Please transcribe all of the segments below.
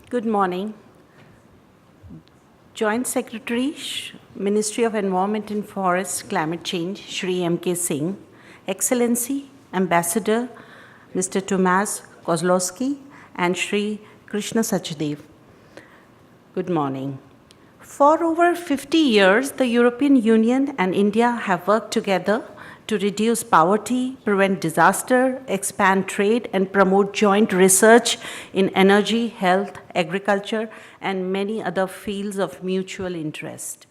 Good morning. Joint Secretary, Ministry of Environment and Forests, Climate Change, Shri M.K. Singh, Excellency, Ambassador, Mr. Tomasz Kozlowski, and Shri Krishna Sachdev. Good morning. For over 50 years, the European Union and India have worked together to reduce poverty, prevent disaster, expand trade, and promote joint research in energy, health, agriculture, and many other fields of mutual interest.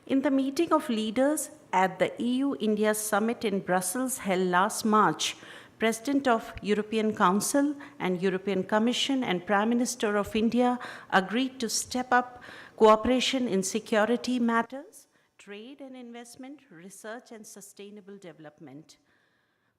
In the meeting of leaders at the EU-India Summit in Brussels held last March, President of European Council and European Commission and Prime Minister of India agreed to step up cooperation in security matters, trade and investment, research and sustainable development.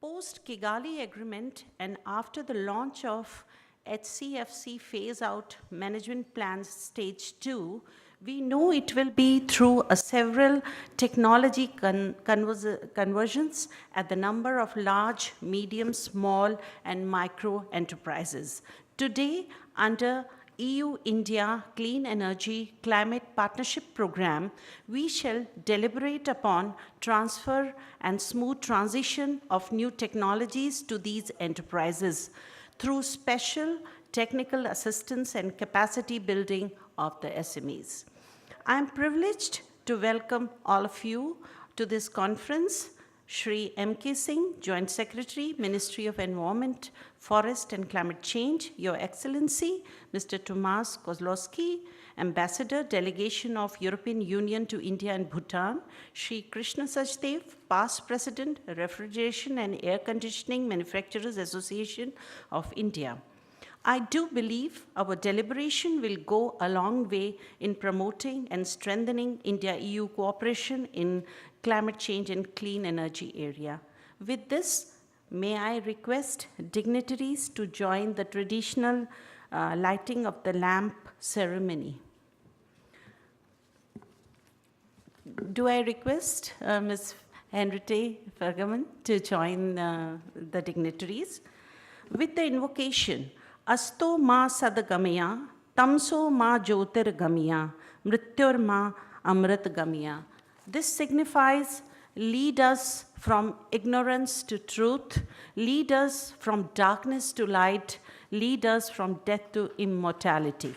Post-Kigali Agreement and after the launch of HCFC Phase-Out Management Plan Stage 2, we know it will be through several technology conversions at the number of large, medium, small, and micro enterprises. Today, under EU-India Clean Energy Climate Partnership Program, we shall deliberate upon transfer and smooth transition of new technologies to these enterprises through special technical assistance and capacity building of the SMEs. I am privileged to welcome all of you to this conference. Shri M.K. Singh, Joint Secretary, Ministry of Environment, Forest and Climate Change, Your Excellency, Mr. Tomasz Kozlowski, Ambassador, Delegation of European Union to India and Bhutan, Shri Krishna Sachdev, Past President, Refrigeration and Air Conditioning Manufacturers Association of India. I do believe our deliberation will go a long way in promoting and strengthening India-EU cooperation in climate change and clean energy area. With this, may I request dignitaries to join the traditional lighting of the lamp ceremony. Do I request Ms. Henriette Fergaman to join the dignitaries? With the invocation, Asto ma sadagamya, tamso ma jyotirgamya, mrityur ma amritgamya. This signifies lead us from ignorance to truth, lead us from darkness to light, lead us from death to immortality.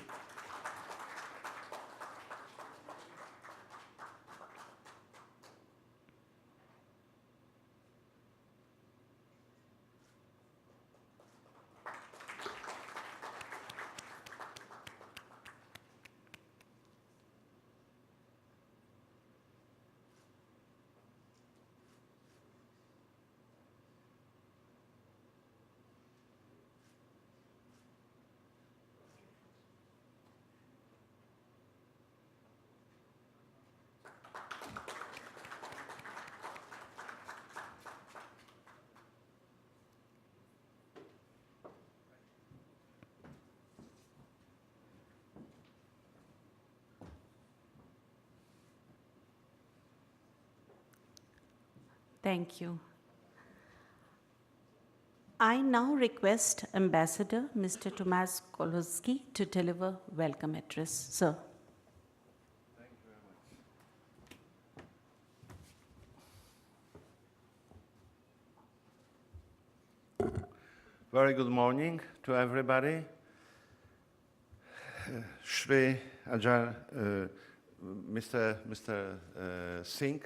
Thank you. I now request Ambassador Mr. Tomasz Kozlowski to deliver welcome address. Sir. Thank you very much. Very good morning to everybody. Shri Ajahn, Mr. Singh,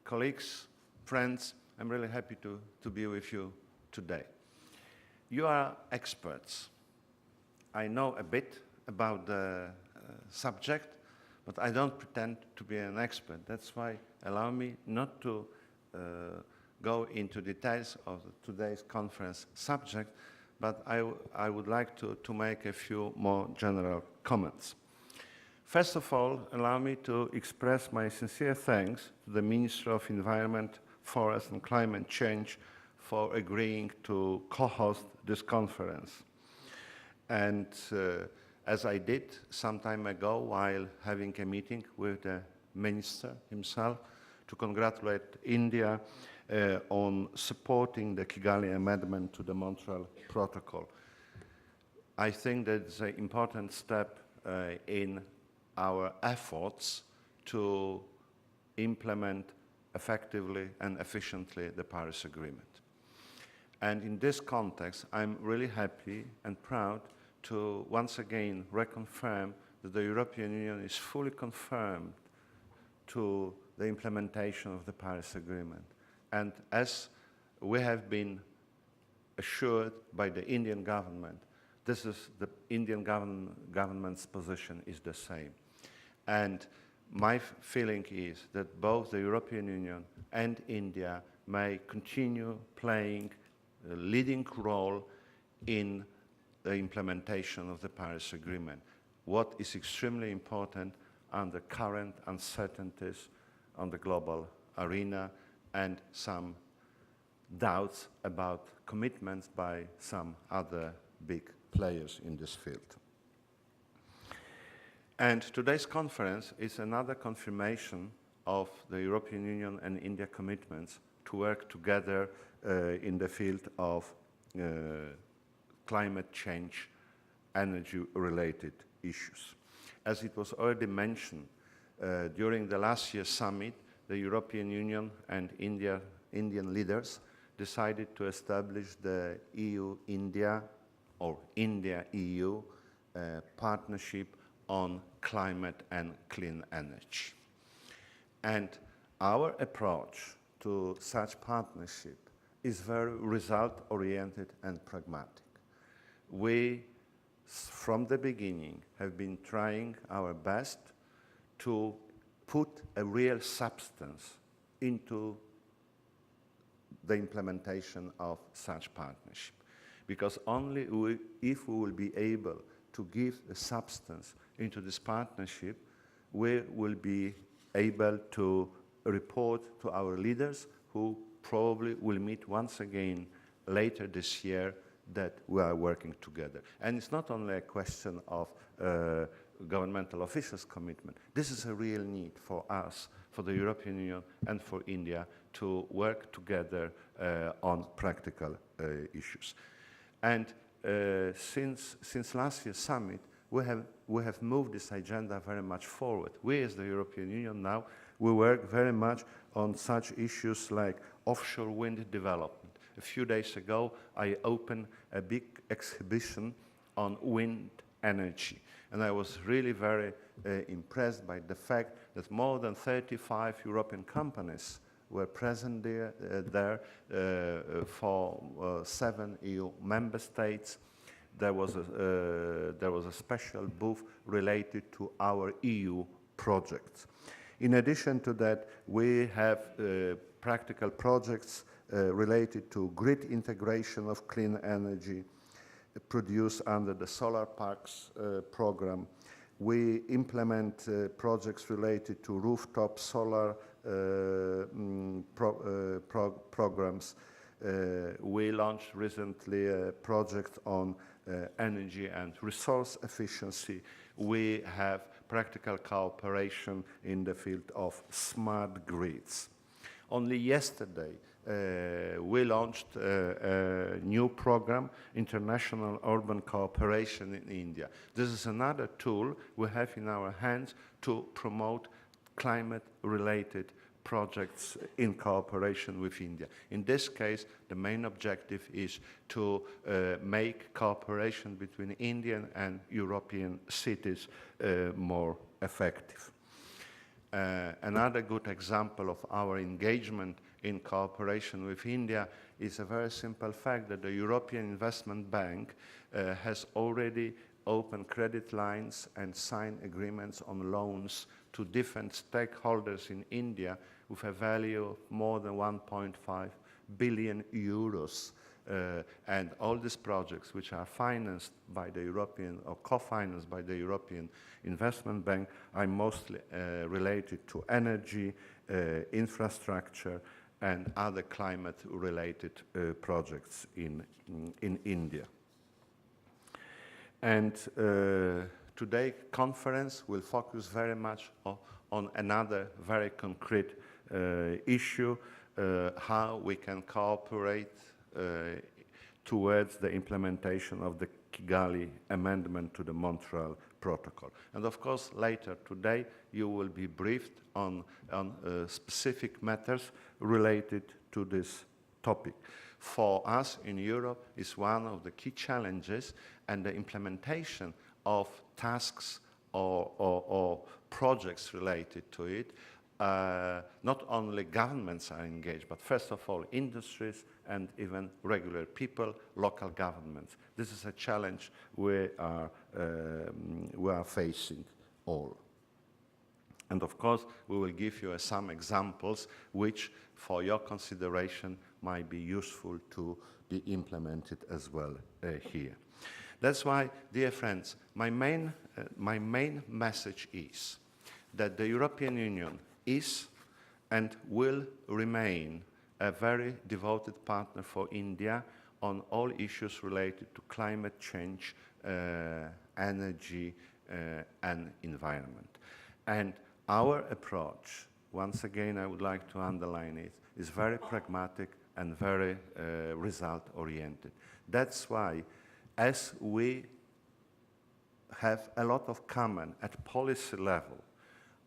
colleagues, friends, I'm really happy to be with you today. You are experts. I know a bit about the subject, but I don't pretend to be an expert. That's why allow me not to go into details of today's conference subject, but I would like to make a few more general comments. First of all, allow me to express my sincere thanks to the Minister of Environment, Forest and Climate Change for agreeing to co-host this conference. And as I did some time ago while having a meeting with the Minister himself to congratulate India on supporting the Kigali Amendment to the Montreal Protocol. I think that it's an important step in our efforts to implement effectively and efficiently the Paris Agreement. And in this context, I'm really happy and proud to once again reconfirm that the European Union is fully confirmed to the implementation of the Paris Agreement. And as we have been assured by the Indian government, this is the Indian government's position is the same. And my feeling is that both the European Union and India may continue playing a leading role in the implementation of the Paris Agreement. What is extremely important under current uncertainties on the global arena and some doubts about commitments by some other big players in this field. And today's conference is another confirmation of the European Union and India commitments to work together in the field of climate change, energy-related issues. As it was already mentioned, during the last year's summit, the European Union and Indian leaders decided to establish the EU-India or India-EU partnership on climate and clean energy. And our approach to such partnership is very result-oriented and pragmatic. We, from the beginning, have been trying our best to put a real substance into the implementation of such partnership. Because only if we will be able to give a substance into this partnership, we will be able to report to our leaders who probably will meet once again later this year that we are working together. And it's not only a question of governmental officials' commitment. This is a real need for us, for the European Union and for India to work together on practical issues. And since last year's summit, we have moved this agenda very much forward. We as the European Union now, we work very much on such issues like offshore wind development. A few days ago, I opened a big exhibition on wind energy. And I was really very impressed by the fact that more than 35 European companies were present there for 7 EU member states. There was a special booth related to our EU projects. In addition to that, we have practical projects related to grid integration of clean energy produced under the Solar Parks program. We implement projects related to rooftop solar programs. We launched recently a project on energy and resource efficiency. We have practical cooperation in the field of smart grids. Only yesterday, we launched a new program, International Urban Cooperation in India. This is another tool we have in our hands to promote climate-related projects in cooperation with India. In this case, the main objective is to make cooperation between Indian and European cities more effective. Another good example of our engagement in cooperation with India is a very simple fact that the European Investment Bank has already opened credit lines and signed agreements on loans to different stakeholders in India with a value of more than 1.5 billion euros. And all these projects, which are financed by the European or co-financed by the European Investment Bank, are mostly related to energy, infrastructure, and other climate-related projects in India. And today's conference will focus very much on another very concrete issue, how we can cooperate towards the implementation of the Kigali Amendment to the Montreal Protocol. And of course, later today, you will be briefed on specific matters related to this topic. For us in Europe, is one of the key challenges, and the implementation of tasks or projects related to it. Not only governments are engaged, but first of all, industries and even regular people, local governments. This is a challenge we are facing all. And of course, we will give you some examples which, for your consideration, might be useful to be implemented as well here. That's why, dear friends, my main message is that the European Union is and will remain a very devoted partner for India on all issues related to climate change, energy, and environment. And our approach, once again, I would like to underline it, is very pragmatic and very result-oriented. That's why, as we have a lot of common at policy level,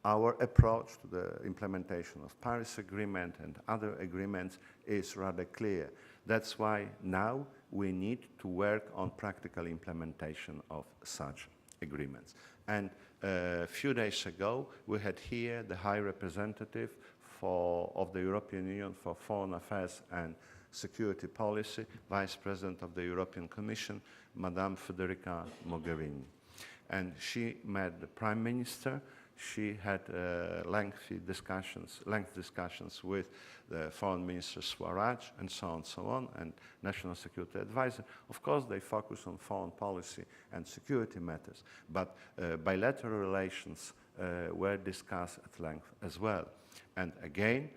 our approach to the implementation of Paris Agreement and other agreements is rather clear. That's why now we need to work on practical implementation of such agreements. And a few days ago, we had here the High Representative of the European Union for Foreign Affairs and Security Policy, Vice President of the European Commission, Madame Federica Mogherini. And she met the Prime Minister. She had lengthy discussions with the Foreign Minister Swaraj and so on, and National Security Advisor. Of course, they focus on foreign policy and security matters, but bilateral relations were discussed at length as well. And again,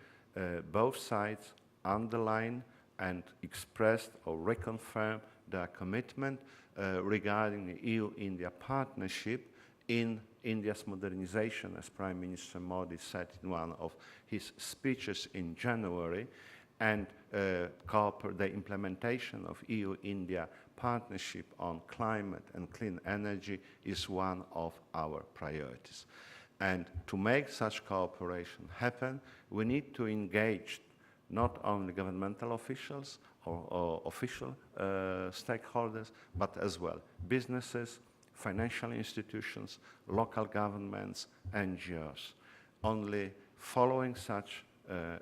both sides underline and expressed or reconfirmed their commitment regarding the EU-India partnership in India's modernization, as Prime Minister Modi said in one of his speeches in January, and the implementation of EU-India partnership on climate and clean energy is one of our priorities. And to make such cooperation happen, we need to engage not only governmental officials or official stakeholders, but as well businesses, financial institutions, local governments, NGOs. Only following such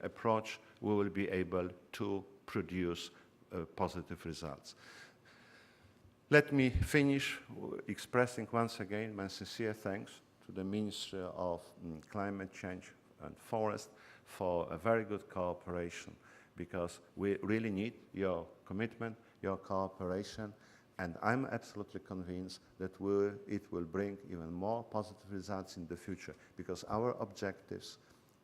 approach, we will be able to produce positive results. Let me finish expressing once again my sincere thanks to the Ministry of Climate Change and Forest for a very good cooperation, because we really need your commitment, your cooperation, and I'm absolutely convinced that it will bring even more positive results in the future, because our objectives,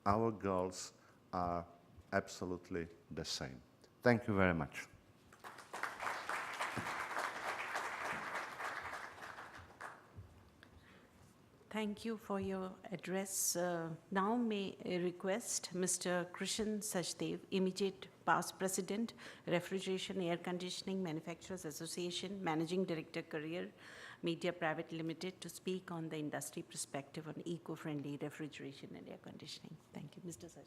our goals are absolutely the same. Thank you very much. Thank you for your address. Now may I request Mr. Krishan Sachdev, immediate past President, Refrigeration Air Conditioning Manufacturers Association, Managing Director, Career Media Private Limited, to speak on the industry perspective on eco-friendly refrigeration and air conditioning. Thank you, Mr. Sachdev.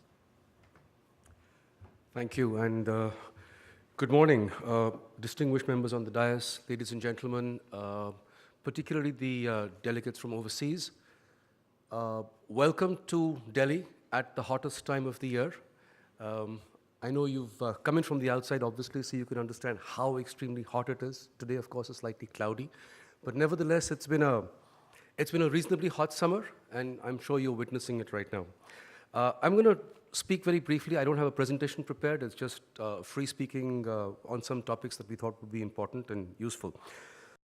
Thank you, and good morning, distinguished members on the dais, ladies and gentlemen, particularly the delegates from overseas. Welcome to Delhi at the hottest time of the year. I know you've come in from the outside, obviously, so you can understand how extremely hot it is. Today, of course, is slightly cloudy, but nevertheless, it's been a reasonably hot summer, and I'm sure you're witnessing it right now. I'm going to speak very briefly. I don't have a presentation prepared. It's just free speaking on some topics that we thought would be important and useful.